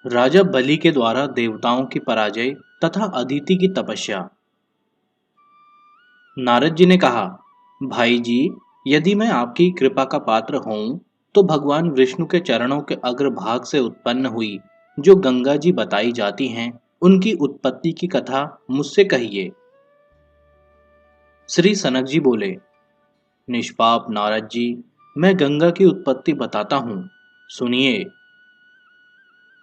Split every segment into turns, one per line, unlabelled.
राजा बलि के द्वारा देवताओं की पराजय तथा अदिति की तपस्या। नारद जी ने कहा, भाई जी, यदि मैं आपकी कृपा का पात्र हूं तो भगवान विष्णु के चरणों के अग्रभाग से उत्पन्न हुई जो गंगा जी बताई जाती हैं उनकी उत्पत्ति की कथा मुझसे कहिए। श्री सनक जी बोले, निष्पाप नारद जी, मैं गंगा की उत्पत्ति बताता हूँ, सुनिए।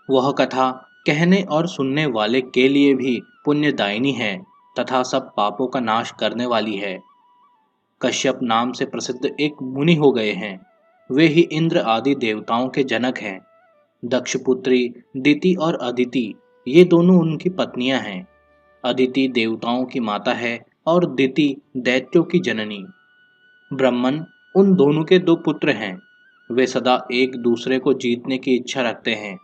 वह कथा कहने और सुनने वाले के लिए भी पुण्यदायिनी है तथा सब पापों का नाश करने वाली है। कश्यप नाम से प्रसिद्ध एक मुनि हो गए हैं। वे ही इंद्र आदि देवताओं के जनक हैं। दक्षपुत्री दिति और अदिति ये दोनों उनकी पत्नियां हैं। अदिति देवताओं की माता है और दिति दैत्यों की जननी। ब्रह्मन उन दोनों के दो पुत्र हैं। वे सदा एक दूसरे को जीतने की इच्छा रखते हैं।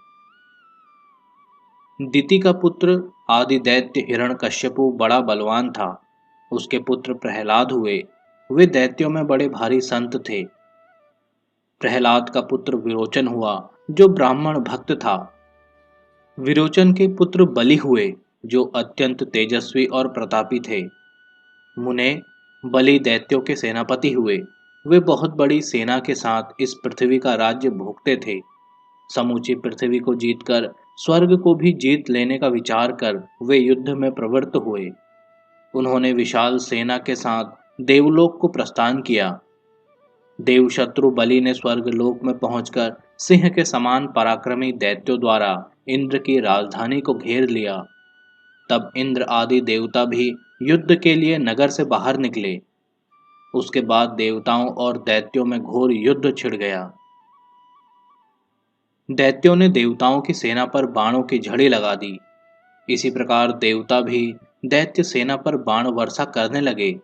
दिति का पुत्र आदि दैत्य हिरण्यकश्यपु बड़ा बलवान था। उसके पुत्र प्रहलाद हुए। वे दैत्यों में बड़े भारी संत थे। प्रहलाद का पुत्र विरोचन हुआ जो ब्राह्मण भक्त था। विरोचन के पुत्र बलि हुए जो अत्यंत तेजस्वी और प्रतापी थे। मुने, बलि दैत्यों के सेनापति हुए। वे बहुत बड़ी सेना के साथ इस पृथ्वी का राज्य भोगते थे। समूची पृथ्वी को जीतकर स्वर्ग को भी जीत लेने का विचार कर वे युद्ध में प्रवृत्त हुए। उन्होंने विशाल सेना के साथ देवलोक को प्रस्थान किया। देवशत्रु बलि ने स्वर्गलोक में पहुंचकर सिंह के समान पराक्रमी दैत्यों द्वारा इंद्र की राजधानी को घेर लिया। तब इंद्र आदि देवता भी युद्ध के लिए नगर से बाहर निकले। उसके बाद देवताओं और दैत्यों में घोर युद्ध छिड़ गया। दैत्यों ने देवताओं की सेना पर बाणों की झड़ी लगा दी। इसी प्रकार देवता भी दैत्य सेना पर बाण वर्षा करने लगे।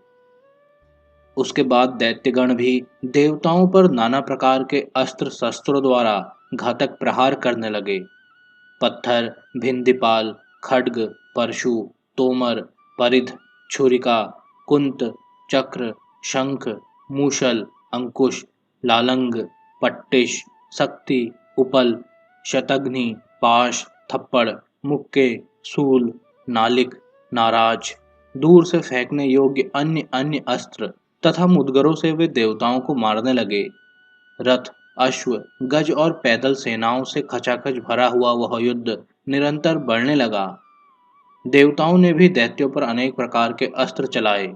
उसके बाद दैत्यगण भी देवताओं पर नाना प्रकार के अस्त्र शस्त्रों द्वारा घातक प्रहार करने लगे। पत्थर, भिंदीपाल, खड्ग, परशु, तोमर, परिध, छुरिका, कुंत, चक्र, शंख, मूषल, अंकुश, लालंग, पट्टिश, शक्ति, उपल, शतघ्नि, पाश, थप्पड़, मुक्के, सूल, नालिक, नाराज, दूर से फेंकने योग्य अन्य अन्य अस्त्र तथा मुदगरों से वे देवताओं को मारने लगे। रथ, अश्व, गज और पैदल सेनाओं से खचाखच भरा हुआ वह युद्ध निरंतर बढ़ने लगा। देवताओं ने भी दैत्यों पर अनेक प्रकार के अस्त्र चलाए।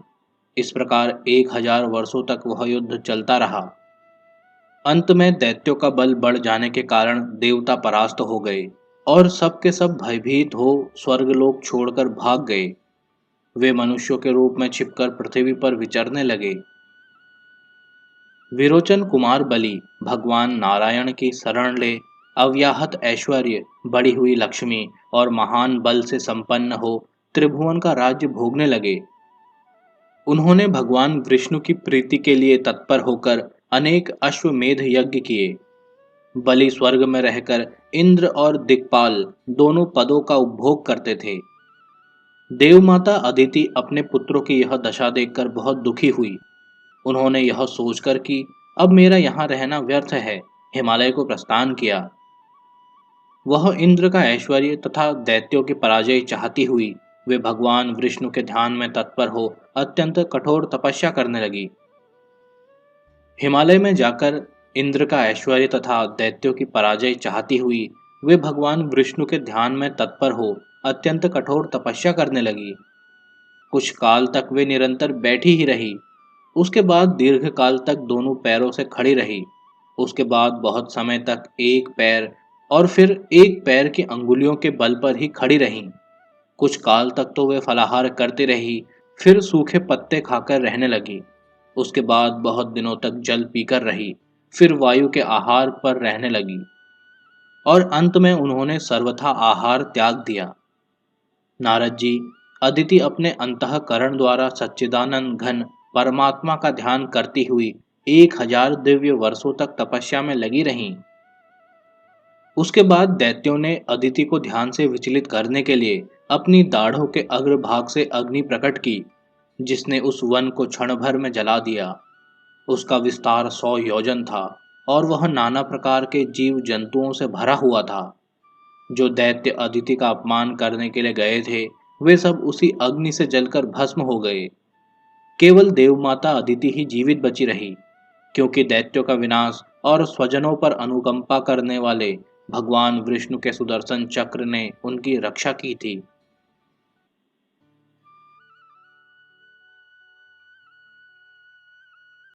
इस प्रकार 1000 वर्षों तक वह युद्ध चलता रहा। अंत में दैत्यों का बल बढ़ जाने के कारण देवता परास्त हो गए और सब के सब भयभीत हो स्वर्गलोक छोड़कर भाग गए। वे मनुष्यों के रूप में छिपकर पृथ्वी पर विचरने लगे। विरोचन कुमार बलि भगवान नारायण की शरण ले अव्याहत ऐश्वर्य, बढ़ी हुई लक्ष्मी और महान बल से संपन्न हो त्रिभुवन का राज्य भोगने लगे। उन्होंने भगवान विष्णु की प्रीति के लिए तत्पर होकर अनेक अश्वमेध यज्ञ किए। बलि स्वर्ग में रहकर इंद्र और दिक्पाल दोनों पदों का उपभोग करते थे। देवमाता अदिति अपने पुत्रों की यह दशा देखकर बहुत दुखी हुई। उन्होंने यह सोचकर कि अब मेरा यहाँ रहना व्यर्थ है, हिमालय को प्रस्थान किया। वह इंद्र का ऐश्वर्य तथा दैत्यों की पराजय चाहती हुई वे भगवान विष्णु के ध्यान में तत्पर हो अत्यंत कठोर तपस्या करने लगी। हिमालय में जाकर इंद्र का ऐश्वर्य तथा दैत्यों की पराजय चाहती हुई वे भगवान विष्णु के ध्यान में तत्पर हो अत्यंत कठोर तपस्या करने लगी। कुछ काल तक वे निरंतर बैठी ही रही। उसके बाद दीर्घ काल तक दोनों पैरों से खड़ी रही। उसके बाद बहुत समय तक एक पैर और फिर एक पैर की अंगुलियों के बल पर ही खड़ी रहीं। कुछ काल तक तो वे फलाहार करती रही, फिर सूखे पत्ते खाकर रहने लगी। उसके बाद बहुत दिनों तक जल पीकर रही, फिर वायु के आहार पर रहने लगी और अंत में उन्होंने सर्वथा आहार त्याग दिया। नारद जी, अदिति अपने अंतःकरण द्वारा सच्चिदानंद घन परमात्मा का ध्यान करती हुई 1000 दिव्य वर्षों तक तपस्या में लगी रहीं। उसके बाद दैत्यों ने अदिति को ध्यान से विचलित करने के लिए अपनी दाढ़ों के अग्रभाग से अग्नि प्रकट की, जिसने उस वन को क्षण भर में जला दिया। उसका विस्तार 100 योजन था और वह नाना प्रकार के जीव जंतुओं से भरा हुआ था। जो दैत्य अदिति का अपमान करने के लिए गए थे वे सब उसी अग्नि से जलकर भस्म हो गए। केवल देवमाता अदिति ही जीवित बची रही, क्योंकि दैत्यों का विनाश और स्वजनों पर अनुकंपा करने वाले भगवान विष्णु के सुदर्शन चक्र ने उनकी रक्षा की थी।